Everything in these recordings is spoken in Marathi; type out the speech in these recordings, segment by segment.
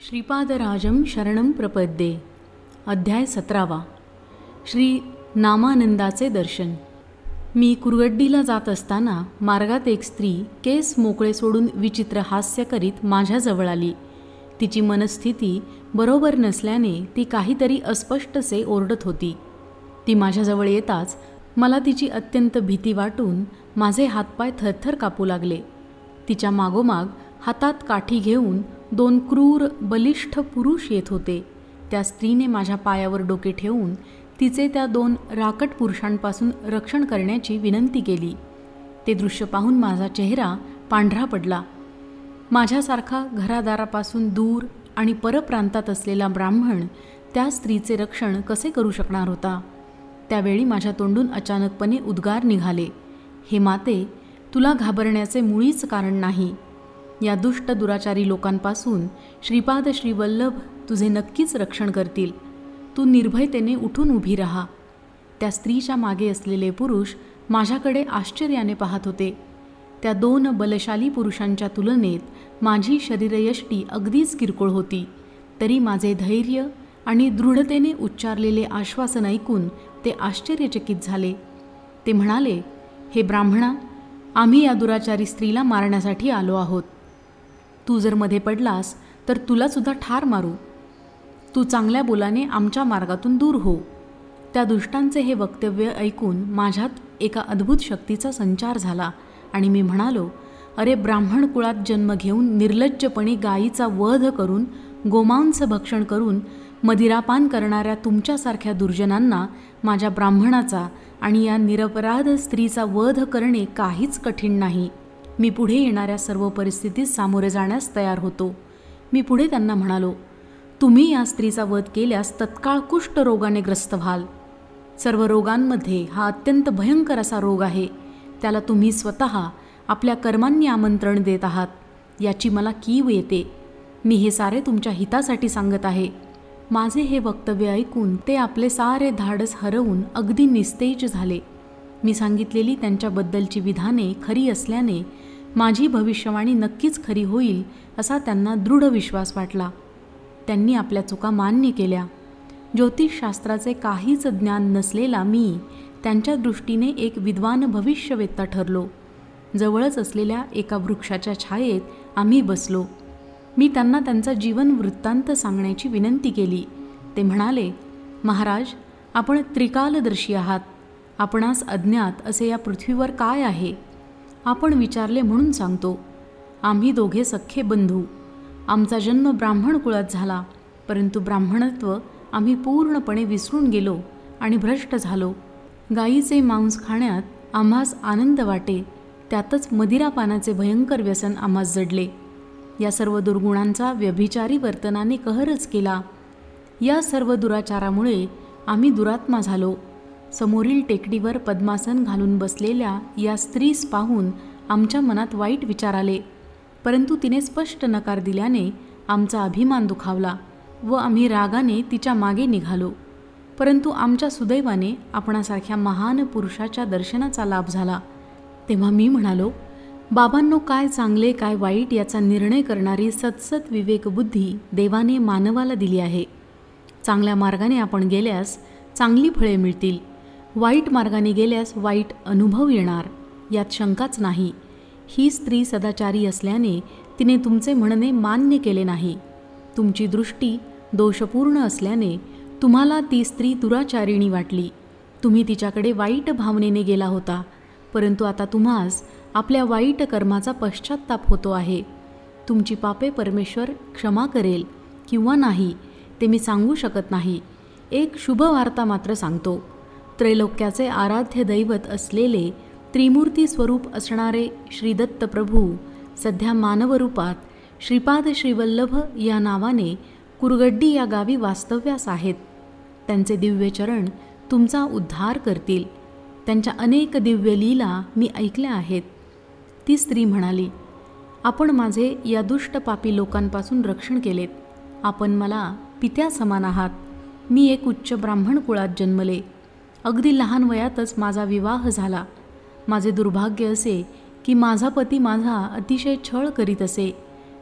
श्रीपादराजं शरणं प्रपद्ये. अध्याय 17. श्री नामानंदाचे दर्शन. मी कुरगड्डीला जात असताना मार्गात एक स्त्री केस मोकळे सोडून विचित्र हास्य करीत माझ्याजवळ आली. तिची मनस्थिती बरोबर नसल्याने ती काहीतरी अस्पष्टसे ओरडत होती. ती माझ्याजवळ येताच मला तिची अत्यंत भीती वाटून माझे हातपाय थरथर कापू लागले. तिच्या मागोमाग हातात काठी घेऊन 2 क्रूर बलिष्ठ पुरुष येत होते. त्या स्त्रीने माझ्या पायावर डोके ठेवून तिचे त्या 2 राकट पुरुषांपासून रक्षण करण्याची विनंती केली. ते दृश्य पाहून माझा चेहरा पांढरा पडला. माझ्यासारखा घरादारापासून दूर आणि परप्रांतात असलेला ब्राह्मण त्या स्त्रीचे रक्षण कसे करू शकणार होता. त्यावेळी माझ्या तोंडून अचानकपणे उद्गार निघाले, हे माते, तुला घाबरण्याचे मुळीच कारण नाही. या दुष्ट दुराचारी लोकांपासून श्रीपाद श्रीवल्लभ तुझे नक्कीच रक्षण करतील. तू निर्भयतेने उठून उभी राहा. त्या स्त्रीच्या मागे असलेले पुरुष माझ्याकडे आश्चर्याने पाहत होते. त्या 2 बलशाली पुरुषांच्या तुलनेत माझी शरीरयष्टी अगदीच किरकोळ होती. तरी माझे धैर्य आणि दृढतेने उच्चारलेले आश्वासन ऐकून ते आश्चर्यचकित झाले. ते म्हणाले, हे ब्राह्मणा, आम्ही या दुराचारी स्त्रीला मारण्यासाठी आलो आहोत. तू जर मध्ये पडलास तर तुलासुद्धा ठार मारू. तू चांगल्या बोलाने आमच्या मार्गातून दूर हो. त्या दुष्टांचे हे वक्तव्य ऐकून माझ्यात एका अद्भुत शक्तीचा संचार झाला आणि मी म्हणालो, अरे ब्राह्मण कुळात जन्म घेऊन निर्लज्जपणे गायीचा वध करून गोमांस भक्षण करून मदिरापान करणाऱ्या तुमच्यासारख्या दुर्जनांना माझ्या ब्राह्मणाचा आणि या निरपराध स्त्रीचा वध करणे काहीच कठीण नाही. मी पुढे येणाऱ्या सर्व परिस्थितीत सामोरे जाण्यास तयार होतो. मी पुढे त्यांना म्हणालो, तुम्ही या स्त्रीचा वध केल्यास तत्काळ कुष्ठ रोगाने ग्रस्त व्हाल. सर्व रोगांमध्ये हा अत्यंत भयंकर असा रोग आहे. त्याला तुम्ही स्वतः आपल्या कर्मांनी आमंत्रण देत आहात. याची मला कीव येते. मी हे सारे तुमच्या हितासाठी सांगत आहे. माझे हे वक्तव्य ऐकून ते आपले सारे धाडस हरवून अगदी निस्तेज झाले. मी सांगितलेली त्यांच्याबद्दलची विधाने खरी असल्याने माझी भविष्यवाणी नक्कीच खरी होईल असा त्यांना दृढ विश्वास वाटला. त्यांनी आपल्या चुका मान्य केल्या. ज्योतिषशास्त्राचे काहीच ज्ञान नसलेला मी त्यांच्या दृष्टीने एक विद्वान भविष्यवेत्ता ठरलो. जवळच असलेल्या एका वृक्षाच्या छायेत आम्ही बसलो. मी त्यांना त्यांचा जीवन वृत्तांत सांगण्याची विनंती केली. ते म्हणाले, महाराज, आपण त्रिकालदर्शी आहात. आपणास अज्ञात असे या पृथ्वीवर काय आहे? आपण विचारले म्हणून सांगतो. आम्ही दोघे सख्खे बंधू. आमचा जन्म ब्राह्मण कुळात झाला, परंतु ब्राह्मणत्व आम्ही पूर्णपणे विसरून गेलो आणि भ्रष्ट झालो. गायीचे मांस खाण्यात आम्हास आनंद वाटे, त्यातच मदिरापानाचे भयंकर व्यसन आम्हास जडले. या सर्व दुर्गुणांचा व्यभिचारी वर्तनाने कहरच केला. या सर्व दुराचारामुळे आम्ही दुरात्मा झालो. समोरील टेकडीवर पद्मासन घालून बसलेल्या या स्त्रीस पाहून आमच्या मनात वाईट विचार आले, परंतु तिने स्पष्ट नकार दिल्याने आमचा अभिमान दुखावला व आम्ही रागाने तिच्या मागे निघालो. परंतु आमच्या सुदैवाने आपणासारख्या महान पुरुषाच्या दर्शनाचा लाभ झाला. तेव्हा मी म्हणालो, बाबांनो, काय चांगले काय वाईट याचा निर्णय करणारी सत्सत विवेकबुद्धी देवाने मानवाला दिली आहे. चांगल्या मार्गाने आपण गेल्यास चांगली फळे मिळतील. वाईट मार्गाने गेल्यास वाईट अनुभव येणार, यात शंकाच नाही. ही स्त्री सदाचारी असल्याने तिने तुमचे म्हणणे मान्य केले नाही. तुमची दृष्टी दोषपूर्ण असल्याने तुम्हाला ती स्त्री दुराचारिणी वाटली. तुम्ही तिच्याकडे वाईट भावनेने गेला होता, परंतु आता तुम्हास आपल्या वाईट कर्माचा पश्चात्ताप होतो आहे. तुमची पापे परमेश्वर क्षमा करेल किंवा नाही ते मी सांगू शकत नाही. एक शुभ वार्ता मात्र सांगतो. त्रैलोक्याचे आराध्य दैवत असलेले त्रिमूर्ती स्वरूप असणारे श्री दत्त प्रभू सध्या मानवरूपात श्रीपाद श्रीवल्लभ या नावाने कुरगड्डी या गावी वास्तव्यास आहेत. त्यांचे दिव्य चरण तुमचा उद्धार करतील. त्यांच्या अनेक दिव्य लीला मी ऐकल्या आहेत. ती स्त्री म्हणाली, आपण माझे या दुष्ट पापी लोकांपासून रक्षण केलेत. आपण मला पित्या समान आहात. मी एक उच्च ब्राह्मण कुळात जन्मले. अगदी लहान वयातच माझा विवाह झाला. माझे दुर्भाग्य असे की माझा पती माझा अतिशय छळ करीत असे.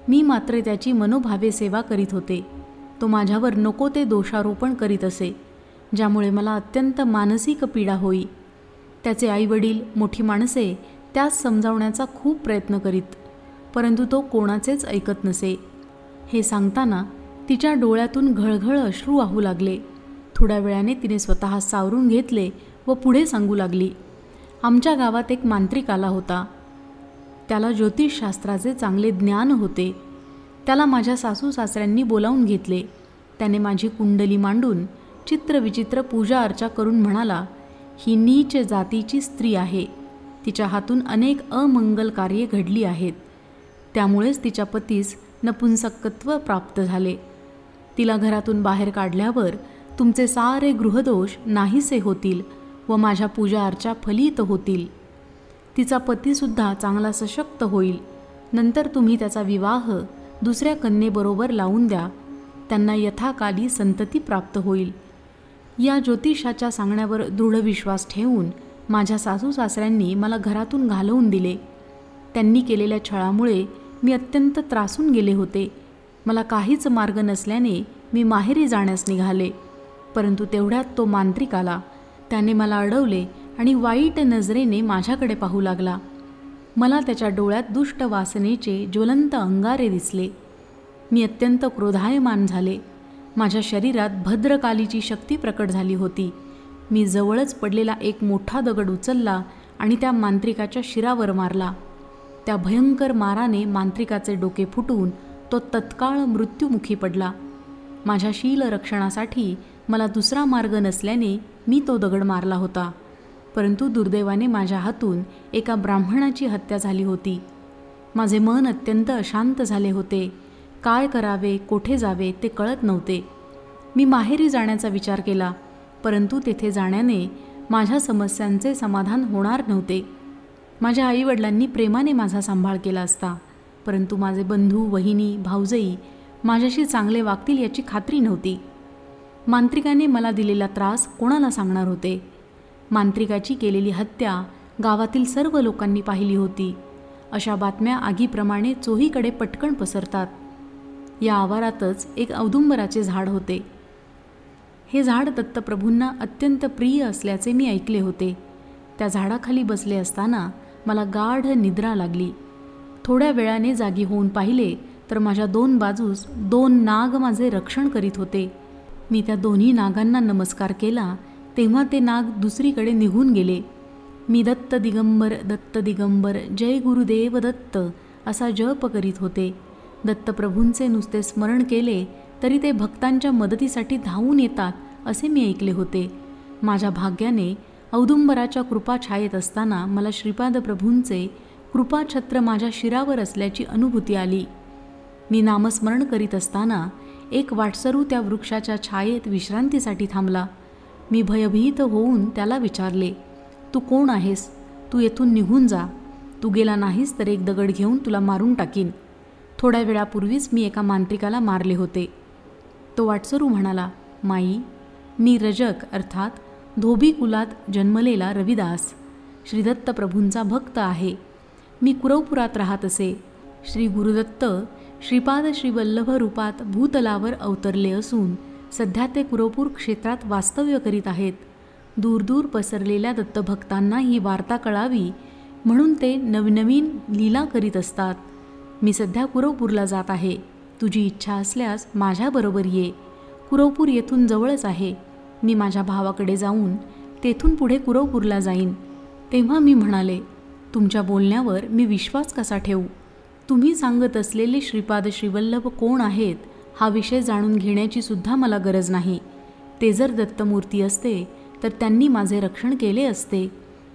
मी मात्र त्याची मनोभावे सेवा करीत होते. तो माझ्यावर नको ते दोषारोपण करीत असे, ज्यामुळे मला अत्यंत मानसिक पीडा होई. त्याचे आईवडील, मोठी माणसे त्यास समजावण्याचा खूप प्रयत्न करीत, परंतु तो कोणाचेच ऐकत नसे. हे सांगताना तिच्या डोळ्यातून घळघळ अश्रू वाहू लागले. थोड्या वेळाने तिने स्वतः सावरून घेतले व पुढे सांगू लागली, आमच्या गावात एक मांत्रिक आला होता. त्याला ज्योतिषशास्त्राचे चांगले ज्ञान होते. त्याला माझ्या सासू सासऱ्यांनी बोलावून घेतले. त्याने माझी कुंडली मांडून चित्रविचित्र पूजा अर्चा करून म्हणाला, ही नीच जातीची स्त्री आहे. तिच्या हातून अनेक अमंगल कार्ये घडली आहेत. त्यामुळेच तिच्या पतीस नपुंसकत्व प्राप्त झाले. तिला घरातून बाहेर काढल्यावर तुमचे सारे गृहदोष नाहीसे होतील व माझ्या पूजा अर्चा फलित होतील. तिचा पतीसुद्धा चांगला सशक्त होईल. नंतर तुम्ही त्याचा विवाह दुसऱ्या कन्येबरोबर लावून द्या. त्यांना यथाकाली संतती प्राप्त होईल. या ज्योतिषाच्या सांगण्यावर दृढ विश्वास ठेवून माझ्या सासू सासऱ्यांनी मला घरातून घालवून दिले. त्यांनी केलेल्या छळामुळे मी अत्यंत त्रासून गेले होते. मला काहीच मार्ग नसल्याने मी माहेरी जाण्यास निघाले. परंतु तेवढ्यात तो मांत्रिक आला. त्याने मला अडवले आणि वाईट नजरेने माझ्याकडे पाहू लागला. मला त्याच्या डोळ्यात दुष्ट वासनेचे ज्वलंत अंगारे दिसले. मी अत्यंत क्रोधायमान झाले. माझ्या शरीरात भद्रकालीची शक्ती प्रकट झाली होती. मी जवळच पडलेला एक मोठा दगड उचलला आणि त्या मांत्रिकाच्या शिरावर मारला. त्या भयंकर माराने मांत्रिकाचे डोके फुटून तो तत्काळ मृत्युमुखी पडला. माझ्या शीलरक्षणासाठी मला दुसरा मार्ग नसल्याने मी तो दगड मारला होता. परंतु दुर्दैवाने माझ्या हातून एका ब्राह्मणाची हत्या झाली होती. माझे मन अत्यंत अशांत झाले होते. काय करावे, कोठे जावे ते कळत नव्हते. मी माहेरी जाण्याचा विचार केला, परंतु तेथे जाण्याने माझ्या समस्यांचे समाधान होणार नव्हते. माझ्या आईवडिलांनी प्रेमाने माझा सांभाळ केला असता, परंतु माझे बंधू, वहिनी, भाऊजई माझ्याशी चांगले वागतील याची खात्री नव्हती. मांत्रिकाने मला दिलेला त्रास कोणाला सांगणार होते? मांत्रिकाची केलेली हत्या गावातील सर्व लोकांनी पाहिली होती. अशा बातम्या आगीप्रमाणे चोहीकडे पटकन पसरतात. या आवारातच एक औदुंबराचे झाड होते. हे झाड दत्तप्रभूंना अत्यंत प्रिय असल्याचे मी ऐकले होते. त्या झाडाखाली बसले असताना मला गाढ निद्रा लागली. थोड्या वेळाने जागी होऊन पाहिले तर माझ्या 2 बाजूस 2 नाग माझे रक्षण करीत होते. मी त्या दोन्ही नागांना नमस्कार केला तेव्हा ते नाग दुसरीकडे निघून गेले. मी दत्त दिगंबर जय गुरुदेव दत्त असा जप करीत होते. दत्तप्रभूंचे नुसते स्मरण केले तरी ते भक्तांच्या मदतीसाठी धावून येतात असे मी ऐकले होते. माझ्या भाग्याने औदुंबराच्या कृपा छायेत असताना मला श्रीपाद प्रभूंचे कृपाछत्र माझ्या शिरावर असल्याची अनुभूती आली. मी नामस्मरण करीत असताना एक वाटसरू त्या वृक्षाच्या छायेत विश्रांतीसाठी थांबला. मी भयभीत होऊन त्याला विचारले, तू कोण आहेस? तू येथून निघून जा. तू गेला नाहीस तर एक दगड घेऊन तुला मारून टाकीन. थोड्या वेळापूर्वीच मी एका मांत्रिकाला मारले होते. तो वाटसरू म्हणाला, माई, मी रजक अर्थात धोबी कुलात जन्मलेला रविदास श्री दत्तप्रभूंचा भक्त आहे. मी कुरवपुरात राहत असे. श्री गुरुदत्त श्रीपाद श्रीवल्लभ रूपात भूतलावर अवतरले असून सध्या ते कुरवपूर क्षेत्रात वास्तव्य करीत आहेत. दूरदूर पसरलेल्या दत्तभक्तांना ही वार्ता कळावी म्हणून ते नवनवीन लीला करीत असतात. मी सध्या कुरवपूरला जात आहे. तुझी इच्छा असल्यास माझ्याबरोबर ये. कुरवपूर येथून जवळच आहे. मी माझ्या भावाकडे जाऊन तेथून पुढे कुरवपूरला जाईन. तेव्हा मी म्हणाले, तुमच्या बोलण्यावर मी विश्वास कसा ठेवू? तुम्ही सांगत असलेले श्रीपाद श्रीवल्लभ कोण आहेत हा विषय जाणून घेण्याची सुद्धा मला गरज नाही. ते जर दत्तमूर्ती असते तर त्यांनी माझे रक्षण केले असते.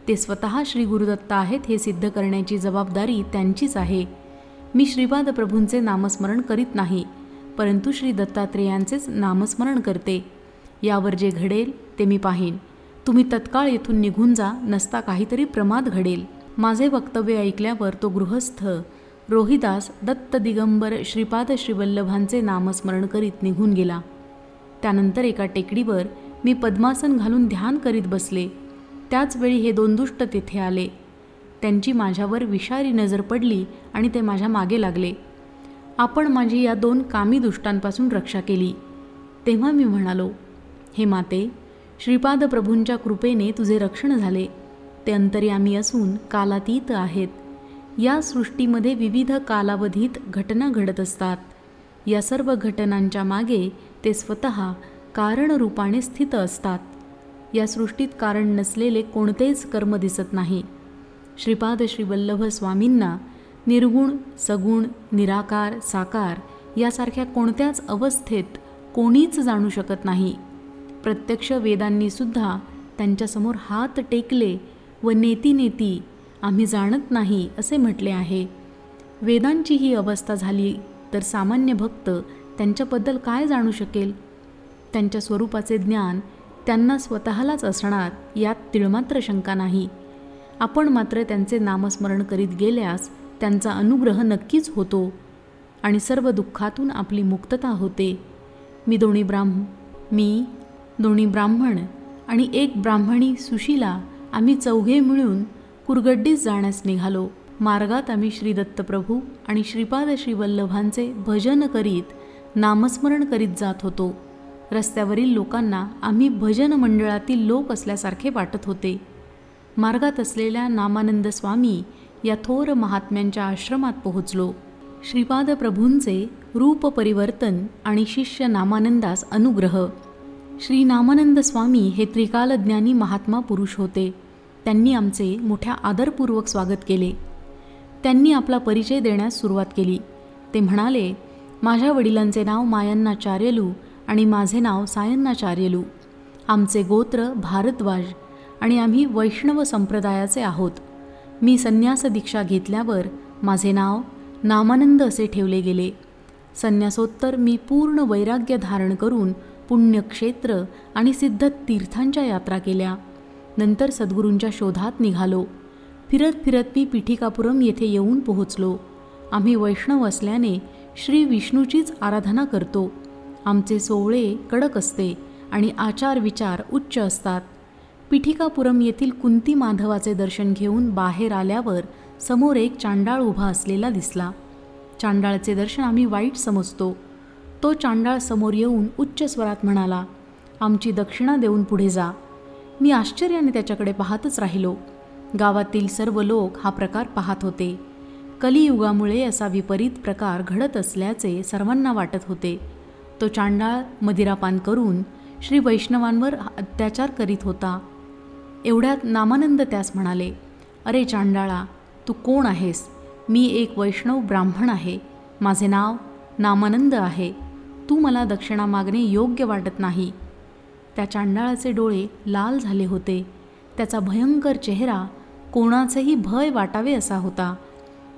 ते स्वतः श्री गुरुदत्त आहेत हे सिद्ध करण्याची जबाबदारी त्यांचीच आहे. मी श्रीपाद प्रभूंचे नामस्मरण करीत नाही, परंतु श्री दत्तात्रेयांचेच नामस्मरण करते. यावर जे घडेल ते मी पाहीन. तुम्ही तत्काळ येथून निघून जा, नसता काहीतरी प्रमाद घडेल. माझे वक्तव्य ऐकल्यावर तो गृहस्थ रोहिदास दत्त दिगंबर श्रीपाद श्रीवल्लभांचे नामस्मरण करीत निघून गेला. त्यानंतर एका टेकडीवर मी पद्मासन घालून ध्यान करीत बसले. त्याचवेळी हे 2 दुष्ट तेथे आले. त्यांची माझ्यावर विषारी नजर पडली आणि ते माझ्या मागे लागले. आपण माझी या 2 कामी दुष्टांपासून रक्षा केली. तेव्हा मी म्हणालो, हे माते, श्रीपाद प्रभूंच्या कृपेने तुझे रक्षण झाले. ते अंतर्यामी असून कालातीत आहेत. या सृष्टीमध्ये विविध कालावधीत घटना घडत असतात. या सर्व घटनांच्या मागे ते स्वतः कारणरूपाने स्थित असतात. या सृष्टीत कारण नसलेले कोणतेच कर्म दिसत नाही. श्रीपाद श्रीवल्लभ स्वामींना निर्गुण, सगुण, निराकार, साकार यासारख्या कोणत्याच अवस्थेत कोणीच जाणू शकत नाही. प्रत्यक्ष वेदांनीसुद्धा त्यांच्यासमोर हात टेकले व नेती नेती आम्ही जाणत नाही असे म्हटले आहे. वेदांची ही अवस्था झाली तर सामान्य भक्त त्यांच्याबद्दल काय जाणू शकेल? त्यांच्या स्वरूपाचे ज्ञान त्यांना स्वतःलाच असणार यात तिळमात्र शंका नाही. आपण मात्र त्यांचे नामस्मरण करीत गेल्यास त्यांचा अनुग्रह नक्कीच होतो आणि सर्व दुःखातून आपली मुक्तता होते. मी दोन्ही ब्राह्मण आणि एक ब्राह्मणी सुशीला आम्ही 4घे मिळून कुरगड्डीस जाण्यास निघालो. मार्गात आम्ही श्री दत्तप्रभू आणि श्रीपाद श्रीवल्लभांचे भजन करीत नामस्मरण करीत जात होतो. रस्त्यावरील लोकांना आम्ही भजन मंडळातील लोक असल्यासारखे वाटत होते. मार्गात असलेल्या नामानंद स्वामी या थोर महात्म्यांच्या आश्रमात पोहोचलो. श्रीपाद प्रभूंचे रूप परिवर्तन आणि शिष्य नामानंदास अनुग्रह. श्री नामानंद स्वामी हे त्रिकालज्ञानी महात्मा पुरुष होते. त्यांनी आमचे मोठ्या आदरपूर्वक स्वागत केले. त्यांनी आपला परिचय देण्यास सुरुवात केली. ते म्हणाले, माझ्या वडिलांचे नाव मायन्नाचार्यलू आणि माझे नाव सायन्नाचार्यलू. आमचे गोत्र भारद्वाज आणि आम्ही वैष्णव संप्रदायाचे आहोत. मी संन्यास दीक्षा घेतल्यावर माझे नाव नामानंद असे ठेवले गेले. संन्यासोत्तर मी पूर्ण वैराग्य धारण करून पुण्यक्षेत्र आणि सिद्ध तीर्थांच्या यात्रा केल्या. नंतर सद्गुरूंच्या शोधात निघालो. फिरत फिरत मी पिठिकापुरम येथे येऊन पोहोचलो. आम्ही वैष्णव असल्याने श्री विष्णूचीच आराधना करतो. आमचे सोवळे कडक असते आणि आचार विचार उच्च असतात. पिठिकापुरम येथील कुंती माधवाचे दर्शन घेऊन बाहेर आल्यावर समोर एक चांडाळ उभा असलेला दिसला. चांडाळचे दर्शन आम्ही वाईट समजतो. तो चांडाळ समोर येऊन उच्च स्वरात म्हणाला, आमची दक्षिणा देऊन पुढे जा. मी आश्चर्याने त्याच्याकडे पाहतच राहिलो. गावातील सर्व लोक हा प्रकार पाहत होते. कलियुगामुळे असा विपरीत प्रकार घडत असल्याचे सर्वांना वाटत होते. तो चांडाळ मदिरापान करून श्री वैष्णवांवर अत्याचार करीत होता. एवढ्यात नामानंद त्यास म्हणाले, अरे चांडाळा, तू कोण आहेस? मी एक वैष्णव ब्राह्मण आहे. माझे नाव नामानंद आहे. तू मला दक्षिणा मागणे योग्य वाटत नाही. त्या चांडाळाचे डोळे लाल झाले होते. त्याचा भयंकर चेहरा कोणाचेही भय वाटावे असा होता.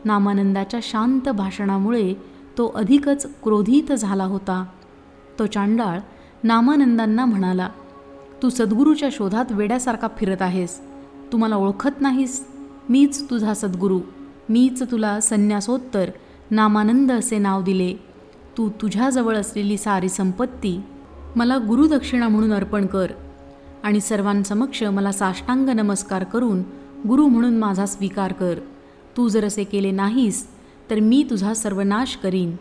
नामानंदाच्या शांत भाषणामुळे तो अधिकच क्रोधित झाला होता. तो चांडाळ नामानंदांना म्हणाला, तू सद्गुरूच्या शोधात वेड्यासारखा फिरत आहेस. तू मला ओळखत नाहीस. मीच तुझा सद्गुरू. मीच तुला संन्यासोत्तर नामानंद असे नाव दिले. तू तुझ्याजवळ असलेली सारी संपत्ती मला गुरुदक्षिणा म्हणून अर्पण कर आणि सर्वांसमक्ष मला साष्टांग नमस्कार करून गुरु म्हणून माझा स्वीकार कर. तू जर असे केले नाहीस तर मी तुझा सर्वनाश करीन.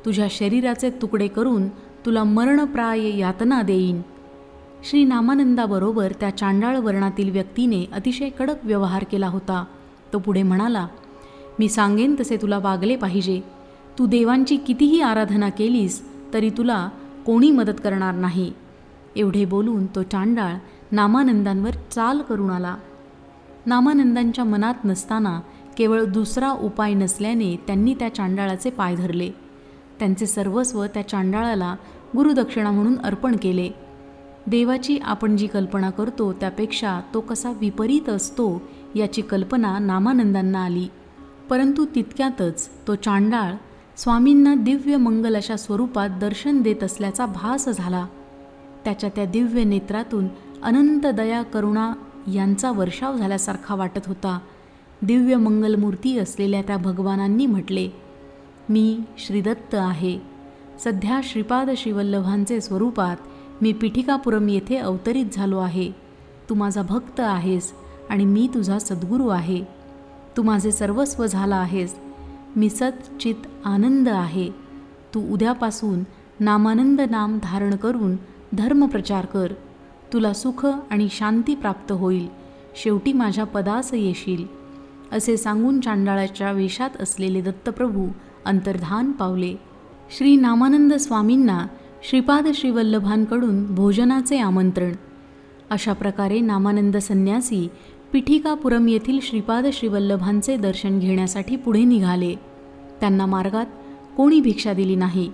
तुझ्या शरीराचे तुकडे करून तुला मरणप्राय यातना देईन. श्री नामानंदाबरोबर त्या चांडाळ वर्णातील व्यक्तीने अतिशय कडक व्यवहार केला होता. तो पुढे म्हणाला, मी सांगेन तसे तुला वागले पाहिजे. तू देवांची कितीही आराधना केलीस तरी तुला कोणी मदत करणार नाही. एवढे बोलून तो चांडाळ नामानंदांवर चाल करून आला. नामानंदांच्या मनात नसताना केवळ दुसरा उपाय नसल्याने त्यांनी त्या चांडाळाचे पाय धरले. त्यांचे सर्वस्व त्या चांडाळाला गुरुदक्षिणा म्हणून अर्पण केले. देवाची आपण जी कल्पना करतो त्यापेक्षा तो कसा विपरीत असतो याची कल्पना नामानंदांना आली. परंतु तितक्यातच तो चांडाळ स्वामींना दिव्य मंगल अशा स्वरूपात दर्शन देत असल्याचा भास झाला. त्याच्या त्या दिव्य नेत्रातून अनंत दया करुणा यांचा वर्षाव झाल्यासारखा वाटत होता. दिव्य मंगलमूर्ती असलेल्या त्या भगवानांनी म्हटले, मी श्रीदत्त आहे. सध्या श्रीपाद श्रीवल्लभांचे स्वरूपात मी पिठिकापुरम येथे अवतरित झालो आहे. तू माझा भक्त आहेस आणि मी तुझा सद्गुरू आहे. तू माझे सर्वस्व झाला आहेस. मी सच्चित आनंद आहे. तू उद्यापासून नामानंद नाम धारण करून धर्मप्रचार कर. तुला सुख आणि शांती प्राप्त होईल. शेवटी माझ्या पदास येशील. असे सांगून चांडाळाच्या वेशात असलेले दत्तप्रभू अंतर्धान पावले. श्री नामानंद स्वामींना श्रीपाद श्रीवल्लभांकडून भोजनाचे आमंत्रण. अशा प्रकारे नामानंद संन्यासी पिठिकापुरम येथील श्रीपाद श्रीवल्लभांचे दर्शन घेण्यासाठी पुढे निघाले. त्यांना मार्गात कोणी भिक्षा दिली नाही.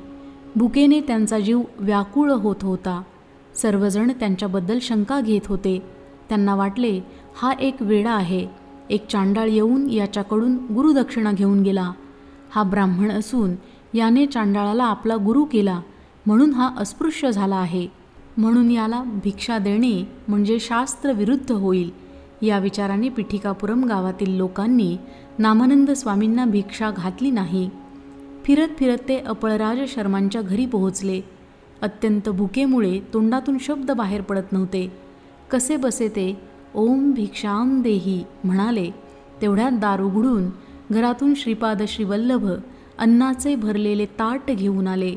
भुकेने त्यांचा जीव व्याकुळ होत होता. सर्वजण त्यांच्याबद्दल शंका घेत होते. त्यांना वाटले, हा एक वेडा आहे. एक चांडाळ येऊन याच्याकडून गुरुदक्षिणा घेऊन गेला. हा ब्राह्मण असून याने चांडाळाला आपला गुरु केला, म्हणून हा अस्पृश्य झाला आहे. म्हणून याला भिक्षा देणे म्हणजे शास्त्रविरुद्ध होईल. या विचाराने पिठिकापुरम गावातील लोकांनी नामानंद स्वामींना भिक्षा घातली नाही. फिरत फिरत ते अपळराज शर्मांच्या घरी पोहोचले. अत्यंत भुकेमुळे तोंडातून शब्द बाहेर पडत नव्हते. कसे बसे ते ओम भिक्षाम देही म्हणाले. तेवढ्यात दार उघडून घरातून श्रीपाद श्रीवल्लभ अन्नाचे भरलेले ताट घेऊन आले.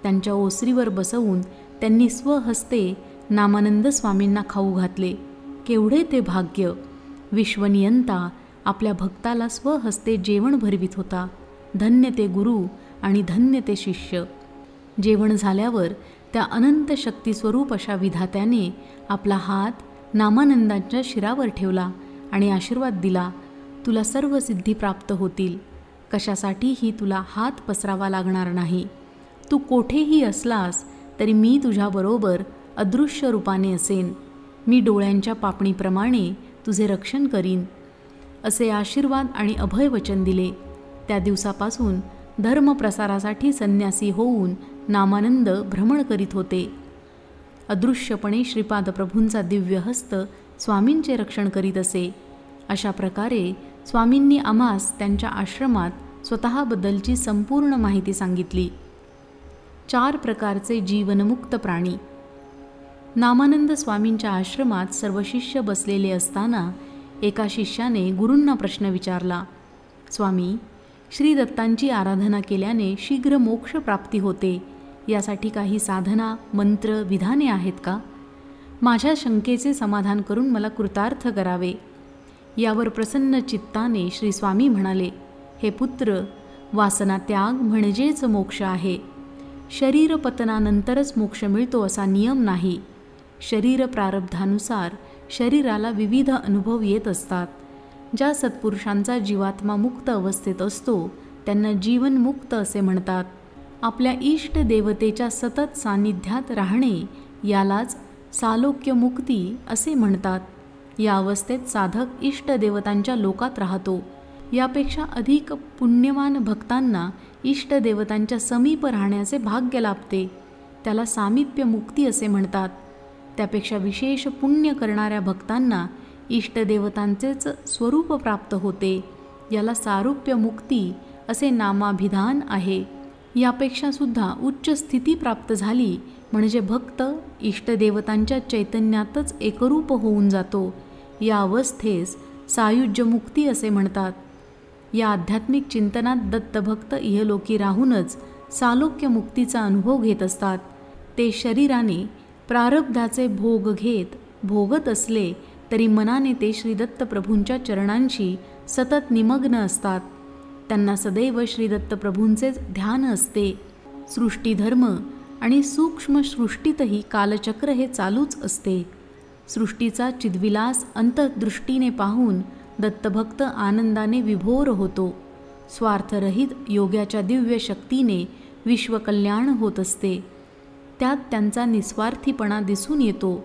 त्यांच्या ओसरीवर बसवून त्यांनी स्वहस्ते नामानंद स्वामींना खाऊ घातले. केवढे ते भाग्य! विश्वनियंता आपल्या भक्ताला स्वहस्ते जेवण भरवित होता. धन्य ते गुरु आणि धन्य ते शिष्य. जेवण झाल्यावर त्या अनंत शक्तिस्वरूप अशा विधात्याने आपला हात नामानंदांच्या शिरावर ठेवला आणि आशीर्वाद दिला. तुला सर्व सिद्धी प्राप्त होतील. कशासाठीही तुला हात पसरावा लागणार नाही. तू कोठेही असलास तरी मी तुझ्याबरोबर अदृश्य रूपाने असेन. मी डोळ्यांच्या पापणीप्रमाणे तुझे रक्षण करीन. असे आशीर्वाद आणि अभयवचन दिले. त्या दिवसापासून धर्मप्रसारासाठी संन्यासी होऊन नामानंद भ्रमण करीत होते. अदृश्यपणे श्रीपाद प्रभूंचा दिव्य हस्त स्वामींचे रक्षण करीत असे. अशा प्रकारे स्वामींनी आम्हास त्यांच्या आश्रमात स्वतःबद्दलची संपूर्ण माहिती सांगितली. 4 प्रकारचे जीवनमुक्त प्राणी. नामानंद स्वामींच्या आश्रमात सर्व शिष्य बसलेले असताना एका शिष्याने गुरूंना प्रश्न विचारला. स्वामी, श्री दत्तांची आराधना केल्याने शीघ्र मोक्ष प्राप्ती होते. यासाठी काही साधना, मंत्र, विधाने आहेत का? माझ्या शंकेचे समाधान करून मला कृतार्थ करावे. यावर प्रसन्न चित्ताने श्री स्वामी म्हणाले, हे पुत्र, वासना त्याग म्हणजेच मोक्ष आहे. शरीर पतनानंतरच मोक्ष मिळतो असा नियम नाही. शरीर प्रारब्धानुसार शरीराला विविध अनुभव येत असतात. ज्या सत्पुरुषांचा जीवात्मा मुक्त अवस्थेत असतो त्यांना जीवनमुक्त असे म्हणतात. आपल्या इष्ट देवतेच्या सतत सान्निध्यात राहणे यालाच सालोक्यमुक्ती असे म्हणतात. या अवस्थेत साधक इष्ट देवतांच्या लोकात राहतो. यापेक्षा अधिक पुण्यवान भक्तांना इष्ट देवतांच्या समीप राहण्याचे भाग्य लाभते. त्याला सामीप्य मुक्ती असे म्हणतात. त्यापेक्षा विशेष पुण्य करणाऱ्या भक्तांना इष्टदेवतांचेच स्वरूप प्राप्त होते. याला सारूप्य मुक्ती असे नामाभिधान आहे. यापेक्षा सुद्धा उच्च स्थिती प्राप्त झाली म्हणजे भक्त इष्टदेवतांच्या चैतन्यातच एकरूप होऊन जातो. या अवस्थेस सायुज्य मुक्ती असे म्हणतात. या आध्यात्मिक चिंतनात दत्तभक्त इहलोकी राहूनच सालोक्य मुक्तीचा अनुभव घेत असतात. ते शरीराने प्रारब्धाचे भोग घेत भोगत असले तरी मनाने ते श्री दत्तप्रभूंच्या चरणांशी सतत निमग्न असतात. त्यांना सदैव श्री दत्तप्रभूंचेच ध्यान असते. सृष्टीधर्म आणि सूक्ष्म सृष्टीतही कालचक्र हे चालूच असते. सृष्टीचा चिद्विलास अंतर्दृष्टीने पाहून दत्तभक्त आनंदाने विभोर होतो. स्वार्थरहित योगाच्या दिव्य शक्तीने विश्वकल्याण होत असते. त्यात त्यांचा निस्वार्थीपणा दिसून येतो.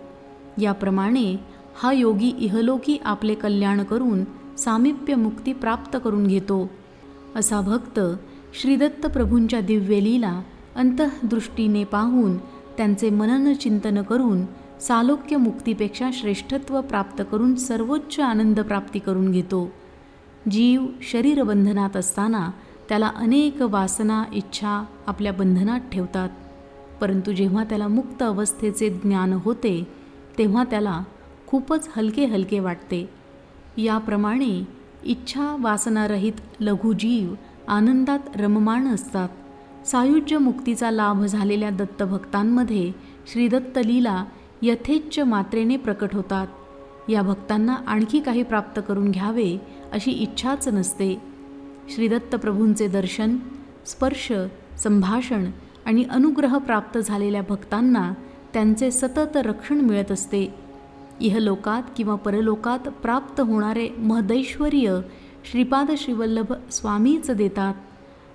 याप्रमाणे हा योगी इहलोकी आपले कल्याण करून सामीप्य मुक्ती प्राप्त करून घेतो. असा भक्त श्रीदत्त प्रभूंच्या दिव्य लीला अंतःदृष्टीने पाहून त्यांचे मनन चिंतन करून सालोक्य मुक्तीपेक्षा श्रेष्ठत्व प्राप्त करून सर्वोच्च आनंद प्राप्ती करून घेतो. जीव शरीर बंधनात असताना त्याला अनेक वासना इच्छा आपल्या बंधनात ठेवतात. परंतु जेव्हा त्याला मुक्त अवस्थेचे ज्ञान होते तेव्हा त्याला खूपच हलके हलके वाटते. याप्रमाणे इच्छा वासनारहित लघुजीव आनंदात रममाण असतात. सायुज्य मुक्तीचा लाभ झालेल्या दत्तभक्तांमध्ये श्रीदत्त लीला यथेच्छ मात्रेने प्रकट होतात. या भक्तांना आणखी काही प्राप्त करून घ्यावे अशी इच्छाच नसते. श्रीदत्त प्रभूंचे दर्शन, स्पर्श, संभाषण आणि अनुग्रह प्राप्त झालेल्या भक्तांना त्यांचे सतत रक्षण मिळत असते. इहलोकात किंवा परलोकात प्राप्त होणारे महदैश्वर्य श्रीपाद श्रीवल्लभ स्वामीच देतात.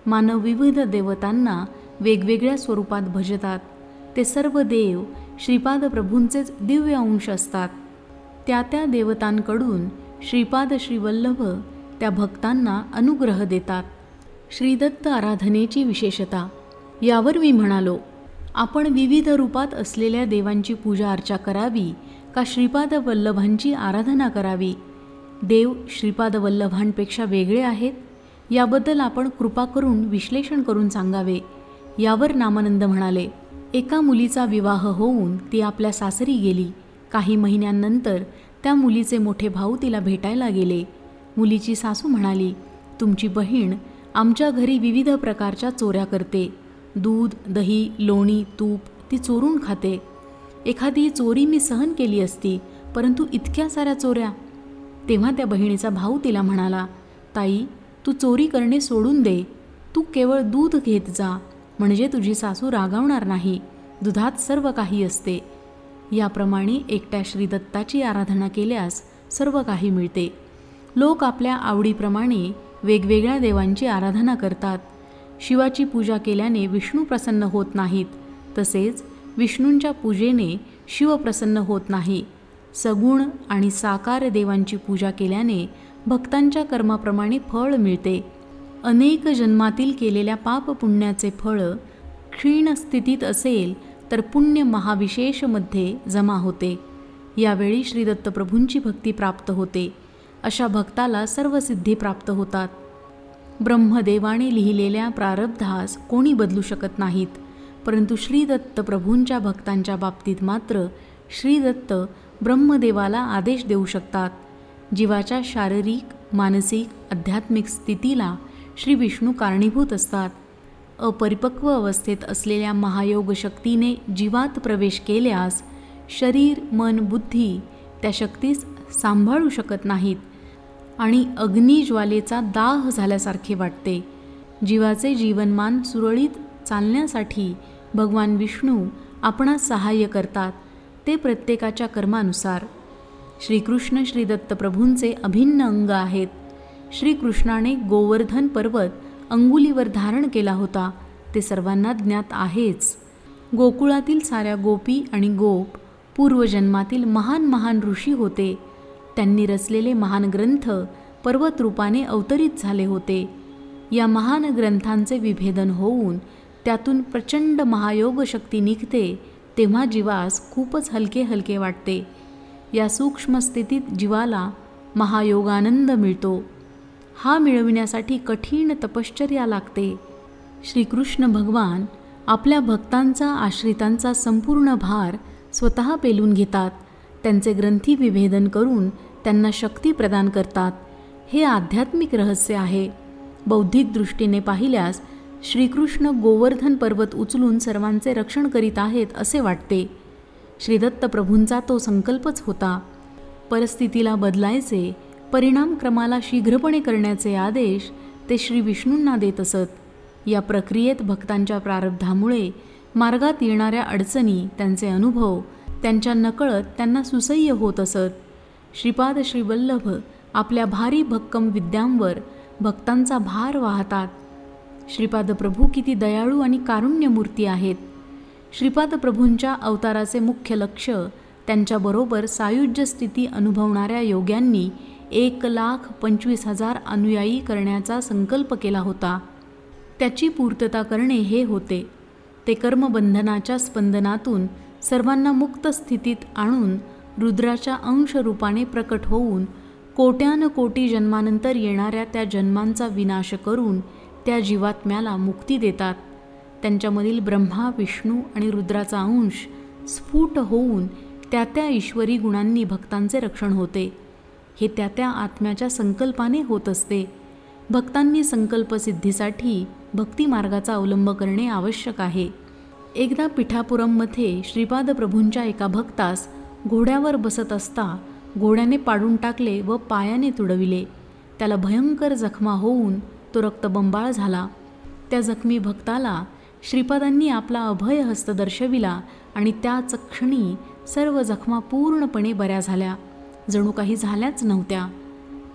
मानव विविध देवतांना वेगवेगळ्या स्वरूपात भजतात. ते सर्व देव श्रीपाद प्रभूंचेच दिव्य अंश असतात. त्या देवतांकडून श्रीपाद श्रीवल्लभ त्या भक्तांना अनुग्रह देतात. श्रीदत्त आराधनेची विशेषता यावर मी म्हणालो, आपण विविध रूपात असलेल्या देवांची पूजा अर्चा करावी का श्रीपाद वल्लभांची आराधना करावी? देव श्रीपाद वल्लभांपेक्षा वेगळे आहेत याबद्दल आपण कृपा करून विश्लेषण करून सांगावे. यावर नामानंद म्हणाले, एका मुलीचा विवाह होऊन ती आपल्या सासरी गेली. काही महिन्यांनंतर त्या मुलीचे मोठे भाऊ तिला भेटायला गेले. मुलीची सासू म्हणाली, तुमची बहीण आमच्या घरी विविध प्रकारच्या चोऱ्या करते. दूध, दही, लोणी, तूप ती चोरून खाते. एखादी चोरी मी सहन केली असती, परंतु इतक्या साऱ्या चोऱ्या. तेव्हा त्या बहिणीचा भाऊ तिला म्हणाला, ताई, तू चोरी करणे सोडून दे. तू केवळ दूध घेत जा, म्हणजे तुझी सासू रागावणार नाही. दुधात सर्व काही असते. याप्रमाणे एकट्या श्रीदत्ताची आराधना केल्यास सर्व काही मिळते. लोक आपल्या आवडीप्रमाणे वेगवेगळ्या देवांची आराधना करतात. शिवाची पूजा केल्याने विष्णू प्रसन्न होत नाहीत, तसेच विष्णूंच्या पूजेने शिव प्रसन्न होत नाही. सगुण आणि साकार देवांची पूजा केल्याने भक्तांच्या कर्माप्रमाणे फळ मिळते. अनेक जन्मातील केलेल्या पाप पुण्याचे फळ क्षीण स्थितीत असेल तर पुण्य महाविशेषमध्ये जमा होते. यावेळी श्रीदत्त प्रभूंची भक्ती प्राप्त होते. अशा भक्ताला सर्व सिद्धी प्राप्त होतात. ब्रह्मदेवाने लिहिलेल्या प्रारब्धास कोणी बदलू शकत नाहीत, परंतु श्रीदत्त प्रभूंच्या भक्तांच्या बाबतीत मात्र श्रीदत्त ब्रह्मदेवाला आदेश देऊ शकतात. जीवाच्या शारीरिक, मानसिक, आध्यात्मिक स्थितीला श्री विष्णू कारणीभूत असतात. अपरिपक्व अवस्थेत असलेल्या महायोग शक्तीने जीवात प्रवेश केल्यास शरीर, मन, बुद्धी त्या शक्तीस सांभाळू शकत नाहीत आणि अग्निज्वालेचा दाह झाल्यासारखे वाटते. जीवाचे जीवनमान सुरळीत चालण्यासाठी भगवान विष्णू आपणास सहाय्य करतात, ते प्रत्येकाच्या कर्मानुसार. श्रीकृष्ण श्रीदत्त प्रभूंचे अभिन्न अंग आहेत. श्रीकृष्णाने गोवर्धन पर्वत अंगुलीवर धारण केला होता, ते सर्वांना ज्ञात आहेच. गोकुळातील साऱ्या गोपी आणि गोप पूर्वजन्मातील महान महान ऋषी होते. त्यांनी रचलेले महान ग्रंथ पर्वतरूपाने अवतरित झाले होते. या महान ग्रंथांचे विभेदन होऊन त्यातून प्रचंड महायोग शक्ती निघते, तेव्हा जीवास खूपच हलके हलके वाटते. या सूक्ष्म स्थितीत जीवाला महायोगानंद मिळतो. हा मिळविण्यासाठी कठीण तपश्चर्या लागते. श्रीकृष्ण भगवान आपल्या भक्तांचा, आश्रितांचा संपूर्ण भार स्वतः पेलून घेतात. त्यांचे ग्रंथी विभेदन करून त्यांना शक्ती प्रदान करतात. हे आध्यात्मिक रहस्य आहे. बौद्धिक दृष्टीने पाहिल्यास श्रीकृष्ण गोवर्धन पर्वत उचलून सर्वांचे रक्षण करीत आहेत असे वाटते. श्रीदत्त प्रभूंचा तो संकल्पच होता. परिस्थितीला बदलायचे, परिणामक्रमाला शीघ्रपणे करण्याचे आदेश ते श्री विष्णूंना देत असत. या प्रक्रियेत भक्तांच्या प्रारब्धामुळे मार्गात येणाऱ्या अडचणी, त्यांचे अनुभव त्यांच्या नकळत त्यांना सुसह्य होत असत. श्रीपाद श्रीवल्लभ आपल्या भारी भक्कम विद्यांवर भक्तांचा भार वाहतात. श्रीपाद प्रभू किती दयाळू आणि कारुण्यमूर्ती आहेत. श्रीपाद प्रभूंच्या अवताराचे मुख्य लक्ष त्यांच्याबरोबर सायुज्य स्थिती अनुभवणाऱ्या योग्यांनी 1,25,000 अनुयायी करण्याचा संकल्प केला होता. त्याची पूर्तता करणे हे होते. ते कर्मबंधनाच्या स्पंदनातून सर्वांना मुक्त स्थितीत आणून रुद्राच्या अंशरूपाने प्रकट होऊन कोट्यानकोटी जन्मानंतर येणाऱ्या त्या जन्मांचा विनाश करून त्या जीवात्म्याला मुक्ती देतात. त्यांच्यामधील ब्रह्मा, विष्णू आणि रुद्राचा अंश स्फुट होऊन त्या ईश्वरी गुणांनी भक्तांचे रक्षण होते. हे त्या आत्म्याच्या संकल्पाने होत असते. भक्तांनी संकल्पसिद्धीसाठी भक्तिमार्गाचा अवलंब करणे आवश्यक आहे. एकदा पिठापुरममध्ये श्रीपाद प्रभूंच्या एका भक्तास घोड्यावर बसत असता घोड्याने पाडून टाकले व पायाने तुडविले. त्याला भयंकर जखमा होऊन तो रक्तबंबाळ झाला. त्या जखमी भक्ताला श्रीपादांनी आपला अभय हस्त दर्शविला आणि त्याच क्षणी सर्व जखमा पूर्णपणे बऱ्या झाल्या, जणू काही झाल्याच नव्हत्या.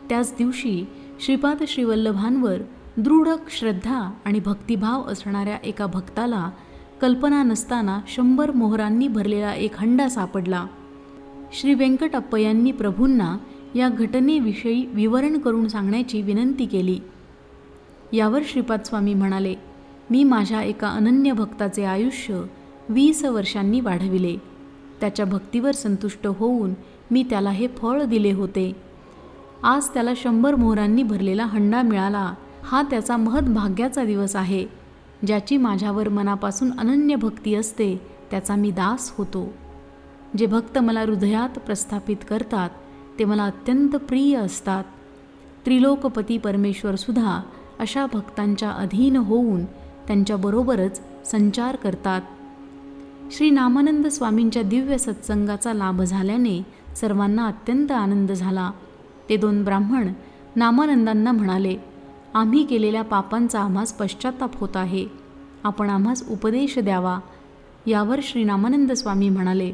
त्याच दिवशी श्रीपाद श्रीवल्लभांवर दृढ श्रद्धा आणि भक्तिभाव असणाऱ्या एका भक्ताला कल्पना नसताना 100 मोहरांनी भरलेला एक हंडा सापडला. श्री व्यंकटप्पयांनी प्रभूंना या घटनेविषयी विवरण करून सांगण्याची विनंती केली. यावर श्रीपाद स्वामी म्हणाले, मी माझ्या एका अनन्य भक्ताचे आयुष्य 20 वर्षांनी वाढविले. त्याच्या भक्तीवर संतुष्ट होऊन मी त्याला हे फळ दिले होते. आज त्याला 100 मोहरांनी भरलेला हंडा मिळाला. हा त्याचा महद्भाग्याचा दिवस आहे. ज्याची माझ्यावर मनापासून अनन्य भक्ती असते त्याचा मी दास होतो. जे भक्त मला हृदयात प्रस्थापित करतात ते मला अत्यंत प्रिय असतात. त्रिलोकपती परमेश्वरसुद्धा अशा भक्तांच्या अधीन होऊन त्यांच्याबरोबरच संचार करतात. श्री नामानंद स्वामींच्या दिव्य सत्संगाचा लाभ झाल्याने सर्वांना अत्यंत आनंद झाला. ते 2 ब्राह्मण नामानंदांना म्हणाले, आम्ही केलेल्या पापांचा आम्हास पश्चाताप होत आहे. आपण आम्हास उपदेश द्यावा. यावर श्री नामानंद स्वामी म्हणाले,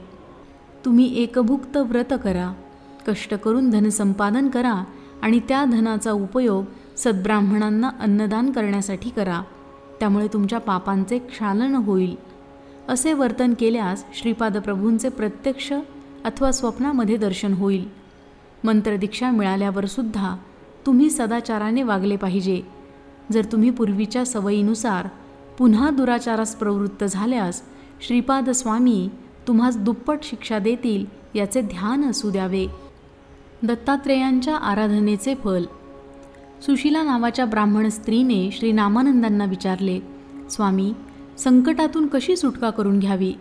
तुम्ही एकभुक्त व्रत करा, कष्ट करून धनसंपादन करा आणि त्या धनाचा उपयोग सद्ब्राह्मणांना अन्नदान करण्यासाठी करा. त्यामुळे तुमच्या पापांचे क्षालन होईल. असे वर्तन केल्यास श्रीपाद प्रभूंचे प्रत्यक्ष अथवा स्वप्नामध्ये दर्शन होईल. मंत्रदीक्षा मिळाल्यावर सुद्धा तुम्ही सदाचाराने वागले पाहिजे. जर तुम्ही पूर्वीच्या सवयीनुसार पुन्हा दुराचारास प्रवृत्त झाल्यास श्रीपाद स्वामी तुम्हास दुप्पट शिक्षा देतील याचे ध्यान असू द्यावे. दत्तात्रेयांच्या आराधनेचे फल. सुशीला नावाच्या ब्राह्मण स्त्रीने श्री नामानंदांना विचारले, स्वामी, संकटातून कशी सुटका करून घ्यावी?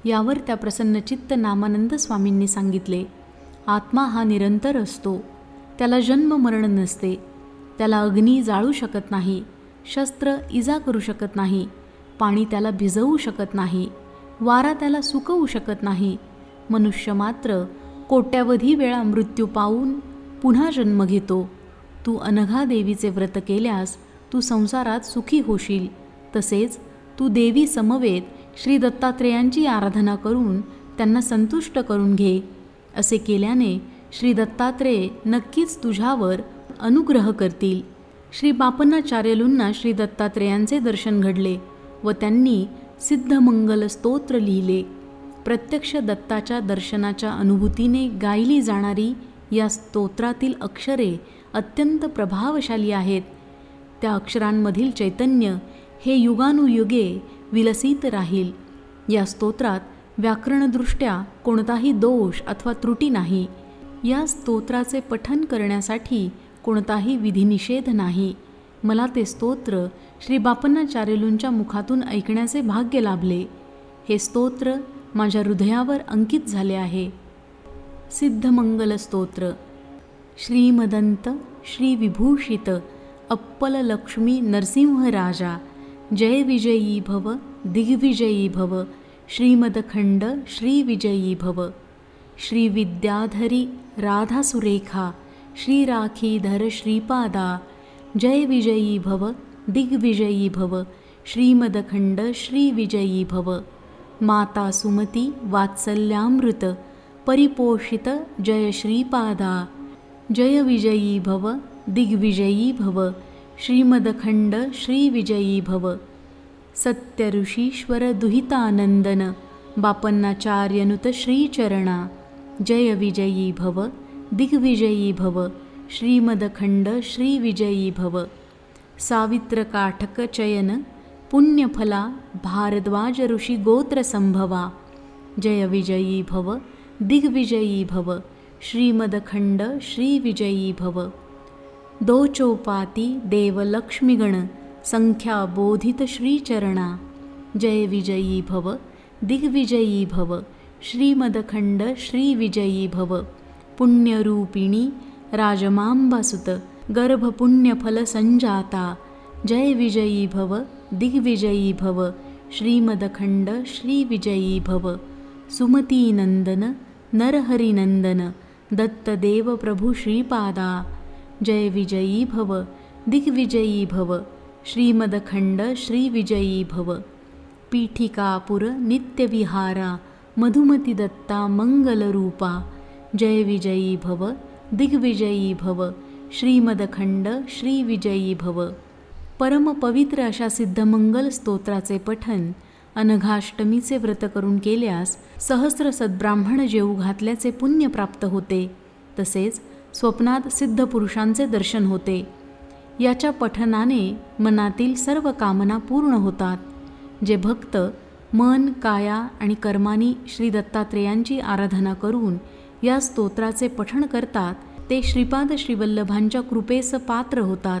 यावर त्या प्रसन्नचित्त नामानंद स्वामींनी सांगितले, आत्मा हा निरंतर असतो. त्याला जन्म मरण नसते. त्याला अग्नी जाळू शकत नाही, शस्त्र इजा करू शकत नाही, पाणी त्याला भिजवू शकत नाही, वारा त्याला सुकवू शकत नाही. मनुष्य मात्र कोट्यावधी वेळा मृत्यू पावून पुन्हा जन्म घेतो. तू अनघा देवीचे व्रत केल्यास तू संसारात सुखी होशील. तसेच तू देवी समवेत श्री दत्तात्रेयांची आराधना करून त्यांना संतुष्ट करून घे. असे केल्याने श्री दत्तात्रेय नक्कीच तुझ्यावर अनुग्रह करतील. श्री बापन्नाचार्यलूंना श्री दत्तात्रेयांचे दर्शन घडले व त्यांनी सिद्धमंगल स्तोत्र लिहिले. प्रत्यक्ष दत्ताच्या दर्शनाच्या अनुभूतीने गायली जाणारी या स्तोत्रातील अक्षरे अत्यंत प्रभावशाली आहेत. त्या अक्षरांमधील चैतन्य हे युगानुयुगे विलसित राहील. या स्तोत्रात व्याकरणदृष्ट्या कोणताही दोष अथवा त्रुटी नाही. या स्तोत्राचे पठन करण्यासाठी कोणताही विधिनिषेध नाही. मला ते स्तोत्र श्री बापन्नाचार्यलूंच्या मुखातून ऐकण्याचे भाग्य लाभले. हे स्तोत्र माझ्या हृदयावर अंकित झाले आहे. सिद्धमंगल स्तोत्र. श्रीमदंत श्री विभूषित अप्पल लक्ष्मी नरसिंह राजा, जय विजयी भव, दिग्विजयी भव, श्रीमदखंड श्री विजयी भव. श्री विद्याधरी राधा सुरेखा, श्री राखीधर श्रीपादा, जय विजयी भव, दिग्विजयी भव, श्रीमदखंड श्री विजयी भव. माता सुमती वात्सल्यामृत परिपोषित जय श्रीपादा, जय विजयी भव, दिग्विजयी भव, श्रीमदखंड श्री विजयी भव. सत्य ऋषीश्वर दुहितानंदन बापन्नाचार्यनुत श्रीचरणा, जय विजयी भव, दिग्विजयी भव, श्रीमदखंड श्री विजयी भव. सावित्र काठक चयन पुण्यफला भारद्वाज ऋषी गोत्र संभवा, जय विजयी भव, दिग्विजयी भव, श्रीमदखंड श्री विजयी भव. दो चौपाती देवलक्ष्मीगण संख्या बोधित श्रीचरणा, जय विजयी भव, दिग्विजयी भव, श्रीमदखंड श्री विजयी भव. पुण्यरूपिणी राजमांबासुत गर्भपुण्यफलसंजाता जय विजयी भव दिग्विजयी भव श्रीमदखंड श्रीविजयी भव सुमतीनंदन नरहरिनंदन दत्तदेव प्रभु श्रीपादा जय विजयी भव दिग्विजयी भव श्रीमदखंड श्रीविजयी भव पीठिकापुर नित्यविहारा मधुमती दत्ता मंगलरूपा जय विजयी भव दिग्विजयी भव श्रीमदखंड श्रीविजयी भव. परमपवित्र अशा सिद्धमंगल स्तोत्राचे पठन अनघाष्टमीचे व्रत करून केल्यास सहस्र सद्ब्राह्मण जेवू घातल्याचे पुण्य प्राप्त होते. तसेच स्वप्नात सिद्ध पुरुषांचे दर्शन होते. याच्या पठनाने मनातील सर्व कामना पूर्ण होतात. जे भक्त मन काया आणि कर्मानी श्री दत्तात्रेयांची आराधना करून या स्तोत्राचे पठण करतात ते श्रीपाद श्रीवल्लभांच्या कृपेस पात्र होतात.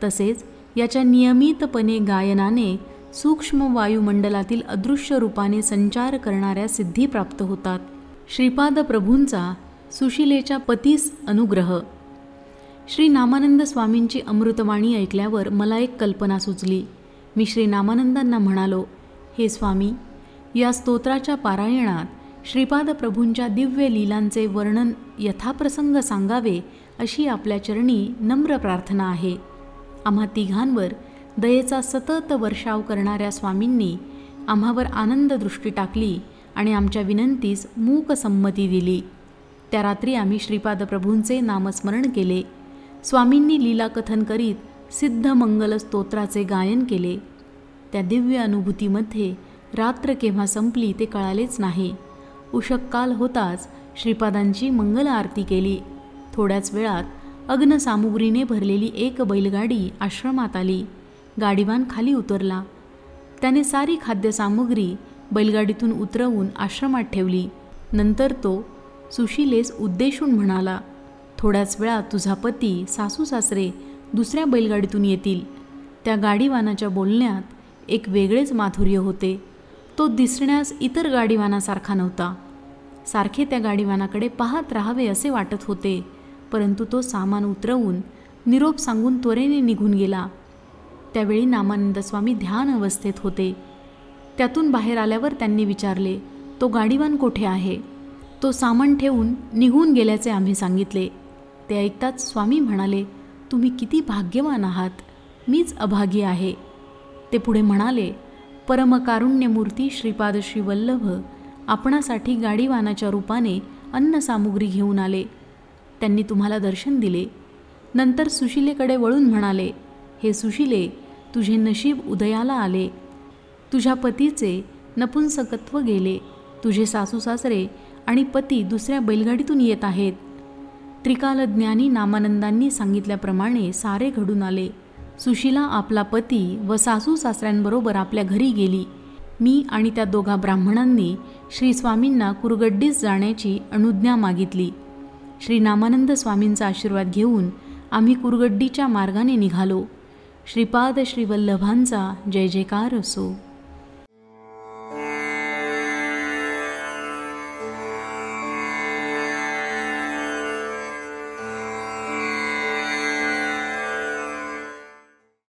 तसेच याच्या नियमितपणे गायनाने सूक्ष्म वायुमंडलातील अदृश्य रूपाने संचार करणाऱ्या सिद्धी प्राप्त होतात. श्रीपाद प्रभूंचा सुशिलेच्या पतीस अनुग्रह. श्री नामानंद स्वामींची अमृतवाणी ऐकल्यावर मला एक कल्पना सुचली. मी श्री नामानंदांना म्हणालो, हे स्वामी, या स्तोत्राच्या पारायणात श्रीपाद प्रभूंच्या दिव्य लीलांचे वर्णन यथाप्रसंग सांगावे अशी आपल्या चरणी नम्र प्रार्थना आहे. आम्हा तिघांवर दयेचा सतत वर्षाव करणाऱ्या स्वामींनी आम्हावर आनंद दृष्टी टाकली आणि आमच्या विनंतीस मूक संमती दिली. त्या रात्री आम्ही श्रीपाद प्रभूंचे नामस्मरण केले. स्वामींनी लीलाकथन करीत सिद्ध मंगल स्तोत्राचे गायन केले. त्या दिव्य अनुभूतीमध्ये रात्र केव्हा संपली ते कळालेच नाही. उषक्काल होताच श्रीपादांची मंगल आरती केली. थोड्याच वेळात अग्नसामुग्रीने भरलेली एक बैलगाडी आश्रमात आली. गाडीवान खाली उतरला. त्याने सारी खाद्यसामुग्री बैलगाडीतून उतरवून आश्रमात ठेवली. नंतर तो सुशिलेस उद्देशून म्हणाला, थोड्याच वेळात तुझा पती सासू सासरे दुसऱ्या बैलगाडीतून येतील. त्या गाडीवानाच्या बोलण्यात एक वेगळेच माधुर्य होते. तो दिसण्यास इतर गाडीवानासारखा नव्हता. सारखे त्या गाडीवानाकडे पाहत राहावे असे वाटत होते. परंतु तो सामान उतरवून निरोप सांगून त्वरेने निघून गेला. त्यावेळी नामानंद स्वामी ध्यान अवस्थेत होते. त्यातून बाहेर आल्यावर त्यांनी विचारले, तो गाडीवान कोठे आहे? तो सामान ठेवून निघून गेल्याचे आम्ही सांगितले. ते ऐकताच स्वामी म्हणाले, तुम्ही किती भाग्यवान आहात, मीच अभागी आहे. ते पुढे म्हणाले, परमकारुण्यमूर्ती श्रीपाद श्रीवल्लभ आपणासाठी गाडीवानाच्या रूपाने अन्नसामुग्री घेऊन आले. त्यांनी तुम्हाला दर्शन दिले. नंतर सुशिलेकडे वळून म्हणाले, हे सुशिले, तुझे नशीब उदयाला आले. तुझ्या पतीचे नपुंसकत्व गेले. तुझे सासू सासरे आणि पती दुसऱ्या बैलगाडीतून येत आहेत. त्रिकालज्ञानी नामानंदांनी सांगितल्याप्रमाणे सारे घडून आले. सुशिला आपला पती व सासू सासऱ्यांबरोबर आपल्या घरी गेली. मी आणि त्या दोघा ब्राह्मणांनी श्री स्वामींना कुरगड्डीस जाण्याची अनुज्ञा मागितली. श्री नामानंद स्वामींचा आशीर्वाद घेऊन आम्ही कुरगड्डीच्या मार्गाने निघालो. श्रीपाद श्रीवल्लभांचा जय जयकार असो.